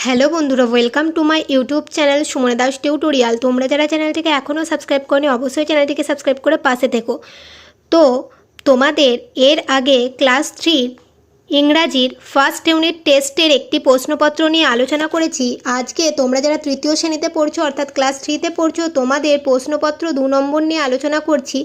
Hello বন্ধুরা, welcome to my YouTube channel Sumana Das tutorial. তোমরা যারা চ্যানেলটিকে এখনও সাবস্ক্রাইব করনি অবশ্যই চ্যানেলটিকে সাবস্ক্রাইব করে পাশে থেকো। তো তোমাদের এর আগে ক্লাস 3 ইংরাজির ফার্স্ট ইউনিট টেস্টের একটি প্রশ্নপত্র নিয়ে আলোচনা করেছি। আজকে তোমরা যারা তৃতীয় শ্রেণীতে পড়ছো অর্থাৎ ক্লাস 3তে পড়ছো তোমাদের প্রশ্নপত্র 2 নম্বর নিয়ে আলোচনা করছি।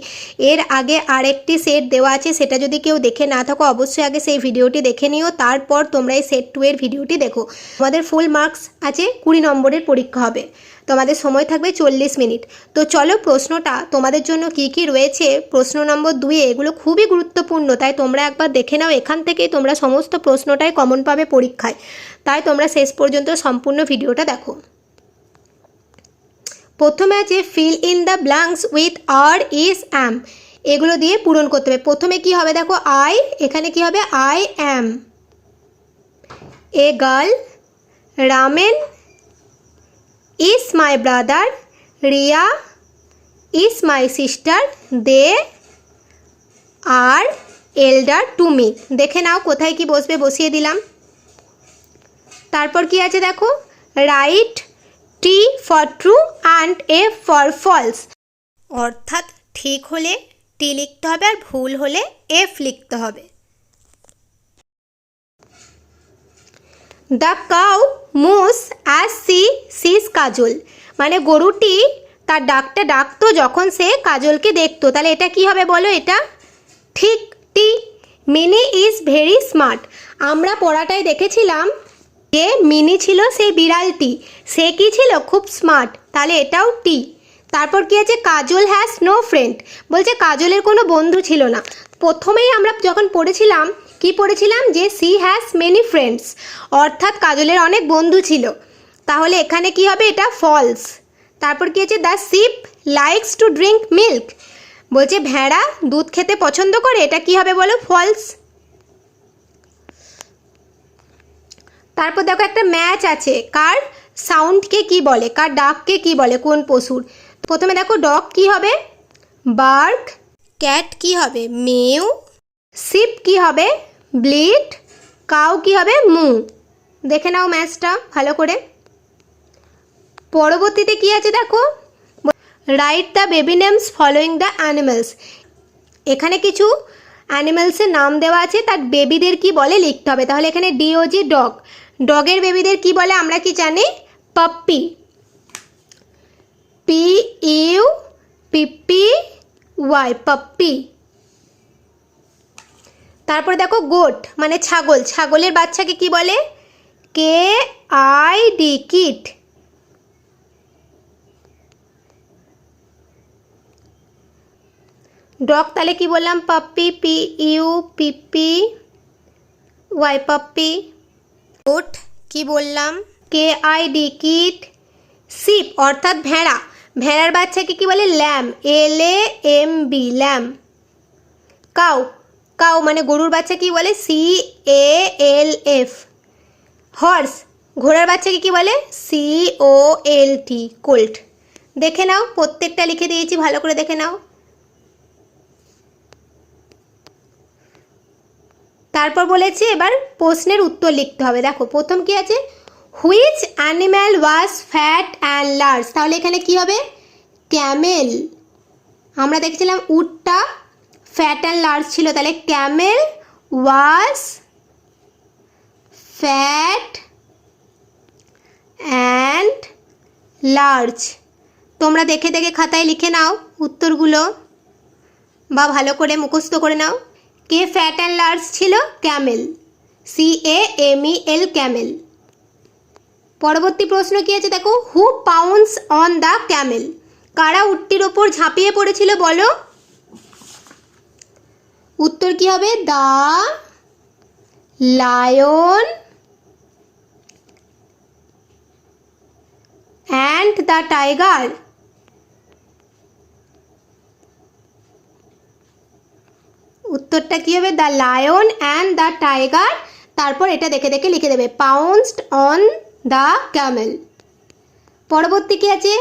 এর আগে আরেকটি সেট দেওয়া আছে, সেটা যদি কেউ দেখে না থাকো অবশ্যই আগে সেই ভিডিওটি দেখে নিও, তারপর তোমরা এই সেট 2 এর ভিডিওটি দেখো। তোমাদের ফুল মার্কস আছে, 20 নম্বরের পরীক্ষা হবে, তোমাদের সময় থাকবে 40 মিনিট। তো চলো প্রশ্নটা তোমাদের জন্য কি কি রয়েছে প্রশ্ন নম্বর 2 এগুলো খুবই গুরুত্বপূর্ণ, তাই তোমরা একবার দেখে নাও। এখান থেকেই তোমরা সমস্ত প্রশ্নটাই কমন পাবে পরীক্ষায়, তাই তোমরা শেষ পর্যন্ত সম্পূর্ণ ভিডিওটা দেখো। প্রথমে আছে fill in the blanks with are is am, এগুলো দিয়ে পূরণ করতে হবে। প্রথমে কি হবে দেখো, আই, এখানে কি হবে I am a girl, ramen is my brother, Ria is my sister, they are elder to me। দেখে নাও কোথায় কি বসবে, বসিয়ে দিলাম। তারপর কি আছে দেখো, write T for true and A for false, অর্থাৎ ঠিক হলে টি লিখতে হবে আর ভুল হলে এফ লিখতে হবে। The cow moos as she sees কাজল, মানে গরুটি তার ডাকটা ডাকতো যখন সে কাজলকে দেখতো, তাহলে এটা কি হবে বলো, এটা ঠিক টি। মিনি ইজ ভেরি স্মার্ট, আমরা পড়াটায় দেখেছিলাম যে মিনি ছিল সেই বিড়ালটি, সে কি ছিল খুব স্মার্ট, তাহলে এটাও টি। তারপর কি আছে, কাজল হ্যাজ নো ফ্রেন্ড, বলছে কাজলের কোনো বন্ধু ছিল না। প্রথমেই আমরা যখন পড়েছিলাম কি পড়েছিলাম যে সি হ্যাজ মেনি ফ্রেন্ডস, অর্থাৎ কাজলের অনেক বন্ধু ছিল, তাহলে এখানে কি হবে, এটা ফলস। তারপর কি আছে, the ship likes to drink milk, বলছে ভেড়া দুধ খেতে পছন্দ করে, এটা কি হবে বলো, ফলস। তারপর দেখো একটা ম্যাচ আছে, কার সাউন্ডকে কি বলে, কার ডাককে কি বলে, কোন পশুর। প্রথমে দেখো ডগ কি হবে, বার্ক, ক্যাট কি হবে, মিউ, শিপ কি হবে, ব্লিট, কাউ কি হবে, মু। দেখে নাও ম্যাচটা ভালো করে। পরবর্তীতে কি আছে দেখো, write the baby names following the animals, এখানে কিছু অ্যানিমেলসের নাম দেওয়া আছে, তার বেবিদের কি বলে লিখতে হবে। তাহলে এখানে ডিওজি ডগ, ডগের বেবিদের কি বলে আমরা কি জানি, puppy, P U P P Y, puppy. তারপর দেখো গোট মানে ছাগল, ছাগলের বাচ্চাকে কি বলে, K I D, kid. Dog তাহলে কি বললাম, puppy, P U P P Y, puppy. Goat কি বললাম, K I D, kid. Sheep অর্থাৎ ভেড়া, ভেড়ার বাচ্চাকে কি বলে, lamb, L A M B, lamb. Cow, cow মানে গরুর বাচ্চা কি বলে, C A L F. Horse ঘোড়ার বাচ্চাকে কি বলে, সি ও এল টি, কোল্ট। দেখে নাও প্রত্যেকটা লিখে দিয়েছি, ভালো করে দেখে নাও। তারপর বলেছি এবার প্রশ্নের উত্তর লিখতে হবে। দেখো প্রথম কি আছে, which animal was fat and large, তাহলে এখানে কি হবে, ক্যামেল। আমরা দেখছিলাম উটটা ফ্যাট অ্যান্ড লার্জ ছিল, তাহলে Camel was fat and large. তোমরা দেখে দেখে খাতায় লিখে নাও উত্তরগুলো বা ভালো করে মুখস্থ করে নাও। কে ফ্যাট অ্যান্ড লার্জ ছিল, camel, C A M E L, camel. পরবর্তী প্রশ্ন কি আছে দেখো, who pounce on the camel, কারা উটটির ওপর ঝাঁপিয়ে পড়েছিল বলো। উত্তর কি হবে, the lion and the tiger. উত্তরটা কি হবে, the lion and the tiger. তারপর এটা দেখে দেখে লিখে দেবে, পাউন্সড অন দ্য ক্যামেল। পরবর্তী কি আছে,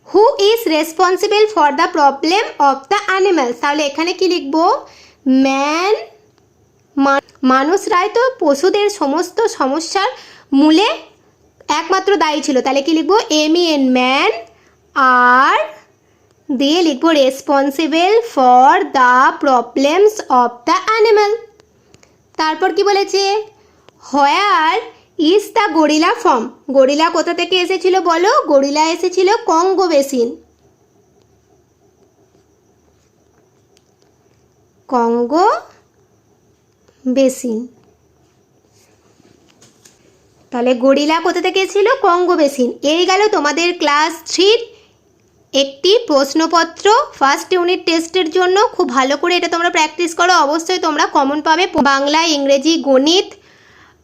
who is responsible for the problem of the animals, তাহলে এখানে কি লিখবো, ম্যান, মানুষরাই তো পশুদের সমস্ত সমস্যার মূলে একমাত্র দায়ী ছিল, তাহলে কি লিখবো? MEN ম্যান, আর দিয়ে লিখবো responsible for the problems of the animal. তারপর কি বলেছে? Where is the gorilla from? Gorilla কোথা থেকে এসেছিল বলো? গরিলা এসেছিল কঙ্গো বেসিন। Congo basin. তাহলে গরিলা কোথা থেকে এসেছিল? Congo basin. এই গেল তোমাদের ক্লাস 3 একটি প্রশ্নপত্র ফার্স্ট ইউনিট টেস্টের জন্য। খুব ভালো করে এটা তোমরা প্র্যাকটিস করো, অবশ্যই তোমরা কমন পাবে। বাংলা, ইংরেজি, গণিত,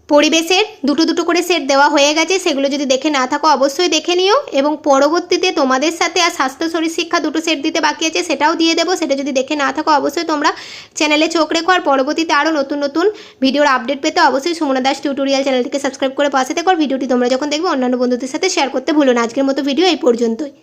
পরিবেশের দুটো করে সেট দেওয়া হয়ে গেছে, সেগুলো যদি দেখে না থাকো অবশ্যই দেখে নিও। এবং পরবর্তীতে তোমাদের সাথে আর স্বাস্থ্য শরীর শিক্ষা দুটো সেট দিতে বাকি আছে, সেটাও দিয়ে দেবো। সেটা যদি দেখে না থাকো অবশ্যই তোমরা চ্যানেলে চোখ রেখো। আর পরবর্তীতে আরও নতুন নতুন ভিডিওর আপডেট পেতে অবশ্যই সুমনা দাস টিউটোরিয়াল চ্যানেলটিকে সাবস্ক্রাইব করে পাশে থেকো। ভিডিওটি তোমরা যখন দেখবে অন্যান্য বন্ধুদের সাথে শেয়ার করতে ভুলো না। আজকের মতো ভিডিও এই পর্যন্তই।